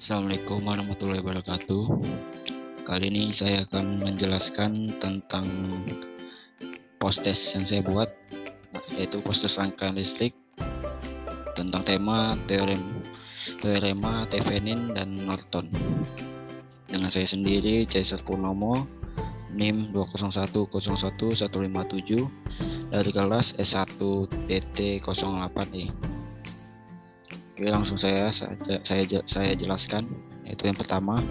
Assalamualaikum warahmatullahi wabarakatuh. Kali ini saya akan menjelaskan tentang post-test yang saya buat, yaitu post-test rangkaian listrik tentang tema teorema Thevenin dan Norton. Dengan saya sendiri, Caesar Purnomo, NIM 201011157 dari kelas S1 TT08E. Oke, langsung saya jelaskan. Yaitu yang pertama,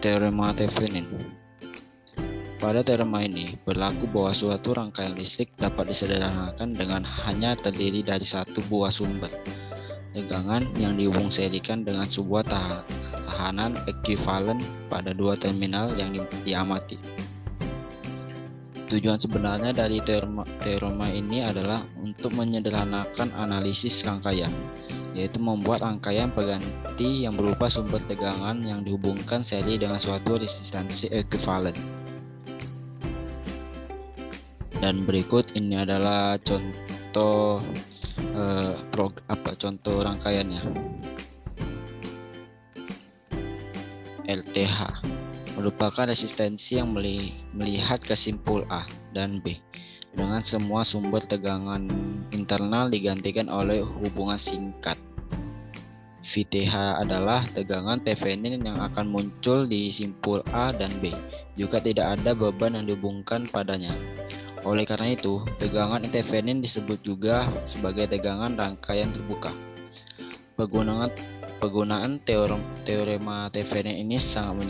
teorema Thevenin. Pada teorema ini berlaku bahwa suatu rangkaian listrik dapat disederhanakan dengan hanya terdiri dari satu buah sumber tegangan yang dihubung serikan dengan sebuah tahanan ekuivalen pada dua terminal yang diamati. Tujuan sebenarnya dari teorema ini adalah untuk menyederhanakan analisis rangkaian, yaitu membuat rangkaian pengganti yang berupa sumber tegangan yang dihubungkan seri dengan suatu resistansi ekuivalen. Dan berikut ini adalah contoh contoh rangkaiannya. LTH merupakan resistensi yang melihat ke simpul A dan B dengan semua sumber tegangan internal digantikan oleh hubungan singkat. VTH adalah tegangan Thevenin yang akan muncul di simpul A dan B, juga tidak ada beban yang dihubungkan padanya. Oleh karena itu, tegangan Thevenin disebut juga sebagai tegangan rangkaian terbuka. Penggunaan teorema Thevenin ini sangat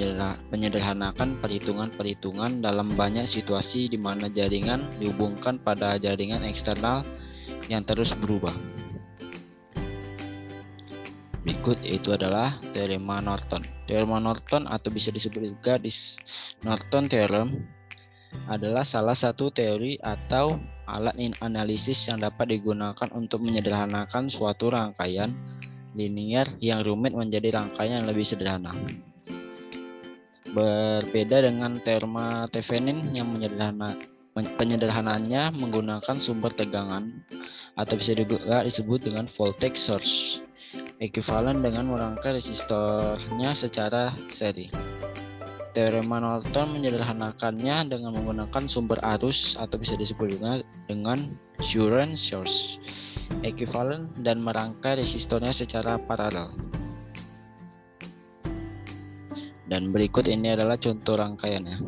menyederhanakan perhitungan-perhitungan dalam banyak situasi di mana jaringan dihubungkan pada jaringan eksternal yang terus berubah. Berikut yaitu adalah teorema Norton. Teorema Norton atau bisa disebut juga Norton Theorem adalah salah satu teori atau alat analisis yang dapat digunakan untuk menyederhanakan suatu rangkaian linear yang rumit menjadi rangkaian yang lebih sederhana. Berbeda dengan teorema Thevenin yang penyederhanaannya menggunakan sumber tegangan atau bisa juga disebut dengan voltage source, ekuivalen dengan merangkai resistornya secara seri. Teorema Norton menyederhanakannya dengan menggunakan sumber arus atau bisa disebut juga dengan current source, ekuivalen dan merangkai resistornya secara paralel. Dan berikut ini adalah contoh rangkaiannya.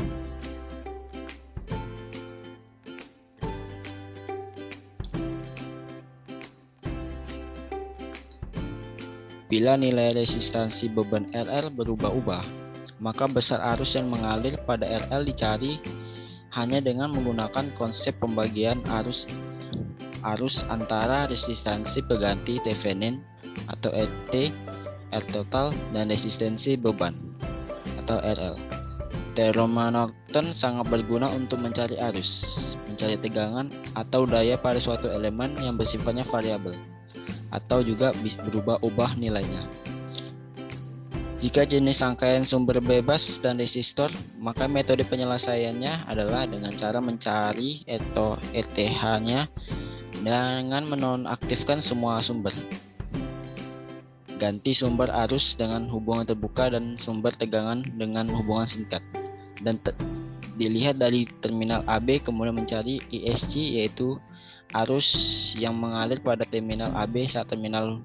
Bila nilai resistansi beban RL berubah-ubah, maka besar arus yang mengalir pada RL dicari hanya dengan menggunakan konsep pembagian arus antara resistansi pengganti Thevenin atau RT, R total, dan resistensi beban atau RL. Teorema Norton sangat berguna untuk mencari arus, mencari tegangan atau daya pada suatu elemen yang bersifatnya variabel atau juga berubah-ubah nilainya. Jika jenis rangkaian sumber bebas dan resistor, maka metode penyelesaiannya adalah dengan cara mencari RTH-nya dengan menonaktifkan semua sumber. Ganti sumber arus dengan hubungan terbuka dan sumber tegangan dengan hubungan singkat. Dan dilihat dari terminal AB, kemudian mencari ISC, yaitu arus yang mengalir pada terminal AB saat terminal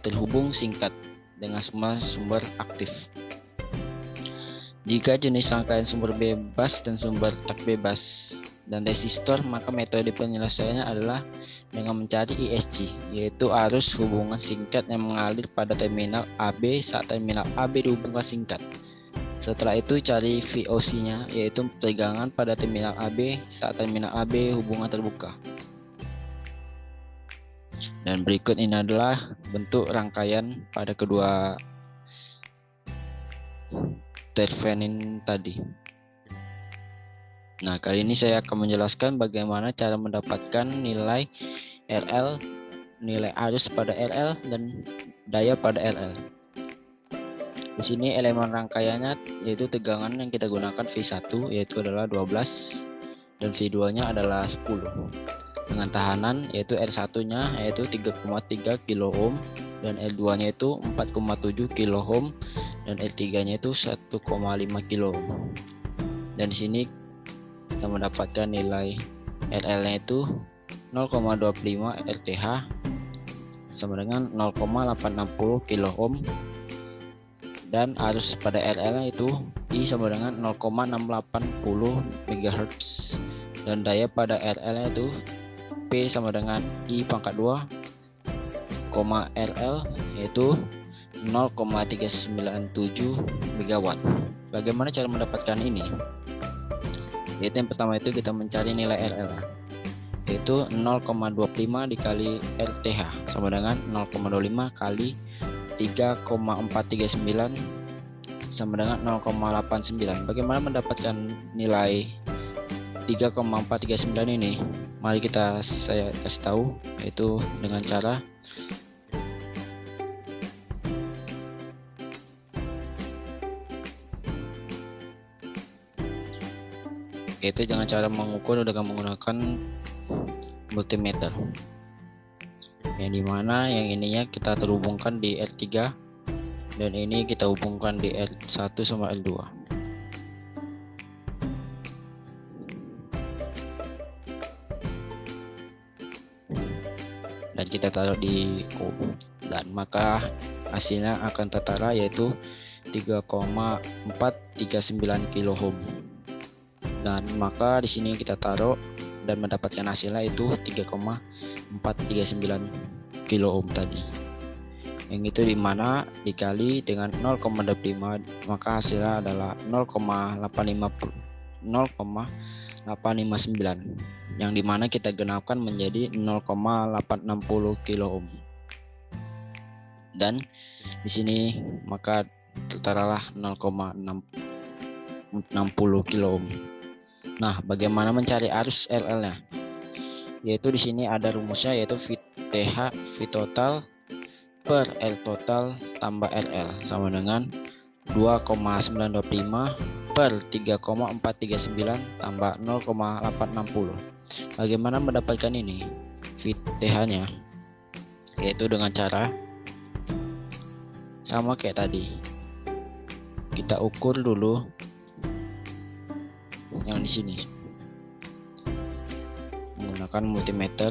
terhubung singkat dengan semua sumber aktif. Jika jenis rangkaian sumber bebas dan sumber tak bebas dan resistor, maka metode penyelesaiannya adalah dengan mencari ISC, yaitu arus hubungan singkat yang mengalir pada terminal AB saat terminal AB dihubungkan singkat. Setelah itu cari VOC-nya, yaitu tegangan pada terminal AB saat terminal AB hubungan terbuka. Dan berikut ini adalah bentuk rangkaian pada kedua Thevenin tadi. Nah, kali ini saya akan menjelaskan bagaimana cara mendapatkan nilai RL, nilai arus pada RL, dan daya pada RL. Di sini elemen rangkaiannya yaitu tegangan yang kita gunakan V1, yaitu adalah 12 dan V2 nya adalah 10 dengan tahanan yaitu R1 nya yaitu 3,3 kilo ohm dan L2 nya itu 4,7 kilo ohm dan L3 nya itu 1,5 kilo ohm. Dan di sini kita mendapatkan nilai RL nya itu 0,25 RTH sama dengan 0,860 kilo ohm dan arus pada RL nya itu I sama dengan 0,680 MHz dan daya pada RL nya itu P sama dengan I pangkat 2, RL yaitu 0,397 MW. Bagaimana cara mendapatkan ini? Yaitu yang pertama itu kita mencari nilai RL yaitu 0,25 dikali RTH sama dengan 0,25 kali 3,439 sama dengan 0,89. Bagaimana mendapatkan nilai 3,439 ini? Mari saya kasih tahu, yaitu dengan cara mengukur dengan menggunakan multimeter, yang dimana yang ininya kita terhubungkan di R3 dan ini kita hubungkan di R1 sama L2. Dan kita taruh di O, dan maka hasilnya akan tertara yaitu 3,439 kilo ohm. Dan maka di sini kita taruh dan mendapatkan hasilnya itu 3,439 kilo ohm tadi. Yang itu dimana dikali dengan 0,25 maka hasilnya adalah 0,859 yang dimana kita genapkan menjadi 0,860 kilo ohm. Dan di sini maka tertaralah 0,660 kilo ohm. Nah, bagaimana mencari arus RL-nya? Yaitu di sini ada rumusnya yaitu VTH V total per L total tambah RL sama dengan 2,925 per 3,439 tambah 0,860. Bagaimana mendapatkan ini VTH-nya? Yaitu dengan cara sama kayak tadi. Kita ukur dulu yang di sini menggunakan multimeter,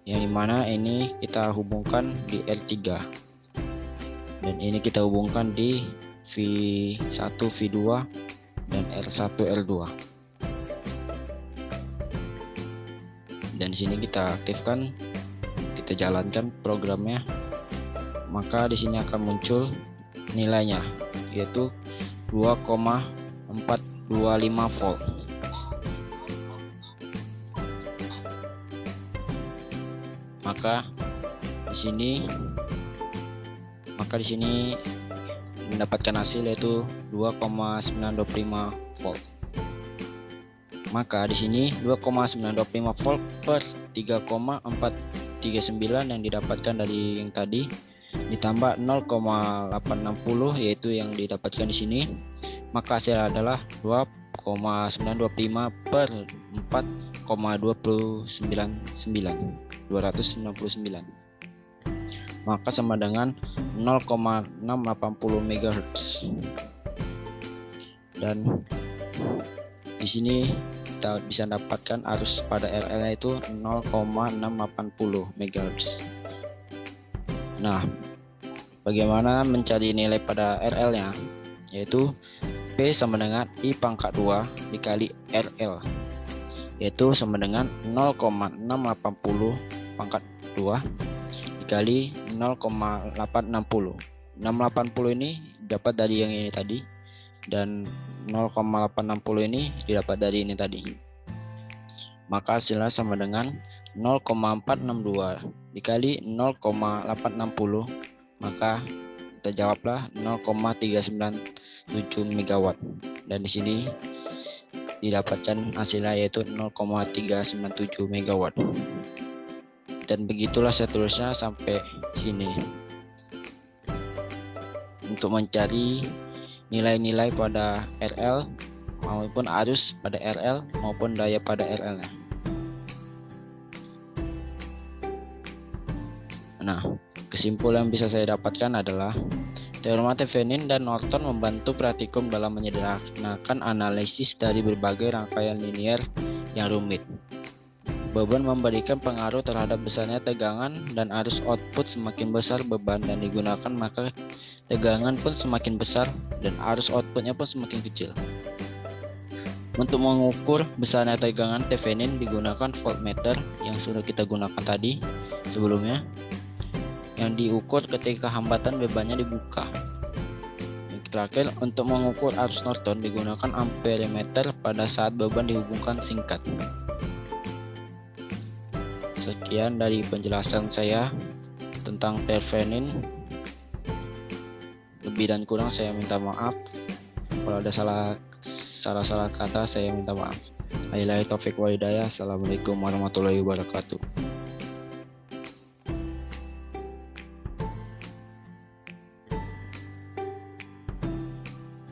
yang dimana ini kita hubungkan di L3 dan ini kita hubungkan di V1 V2 dan R1 L2. Dan di sini kita aktifkan, kita jalankan programnya, maka di sini akan muncul nilainya yaitu 2,425 volt. Maka di sini mendapatkan hasil yaitu 2,925 volt. Maka di sini 2,925 volt per 3,439 yang didapatkan dari yang tadi ditambah 0,860 yaitu yang didapatkan di sini, maka hasil adalah 2,925 per 4,299 maka sama dengan 0,680 MHz. Dan di sini kita bisa dapatkan arus pada RL itu 0,680 MHz. Nah, bagaimana mencari nilai pada RL nya? Yaitu P sama dengan I pangkat 2 dikali RL, yaitu sama dengan 0,680 pangkat 2 dikali 0,860. 680 ini dapat dari yang ini tadi dan 0,860 ini didapat dari ini tadi. Maka hasilnya sama dengan 0,462 dikali 0,860, maka kita jawablah 0,397 MW. Dan di sini didapatkan hasilnya yaitu 0,397 MW. Dan begitulah seterusnya sampai sini. Untuk mencari nilai-nilai pada RL maupun arus pada RL maupun daya pada RL-nya. Nah, kesimpulan yang bisa saya dapatkan adalah teorema Thevenin dan Norton membantu praktikum dalam menyederhanakan analisis dari berbagai rangkaian linier yang rumit. Beban memberikan pengaruh terhadap besarnya tegangan dan arus output. Semakin besar beban yang digunakan, maka tegangan pun semakin besar dan arus outputnya pun semakin kecil. Untuk mengukur besarnya tegangan Thevenin digunakan voltmeter yang sudah kita gunakan tadi sebelumnya, yang diukur ketika hambatan bebannya dibuka. Yang terakhir, untuk mengukur arus Norton digunakan amperemeter pada saat beban dihubungkan singkat. Sekian dari penjelasan saya tentang Thevenin. Lebih dan kurang saya minta maaf. Kalau ada salah kata saya minta maaf. Wabillahi taufiq wal hidayah. Assalamualaikum warahmatullahi wabarakatuh.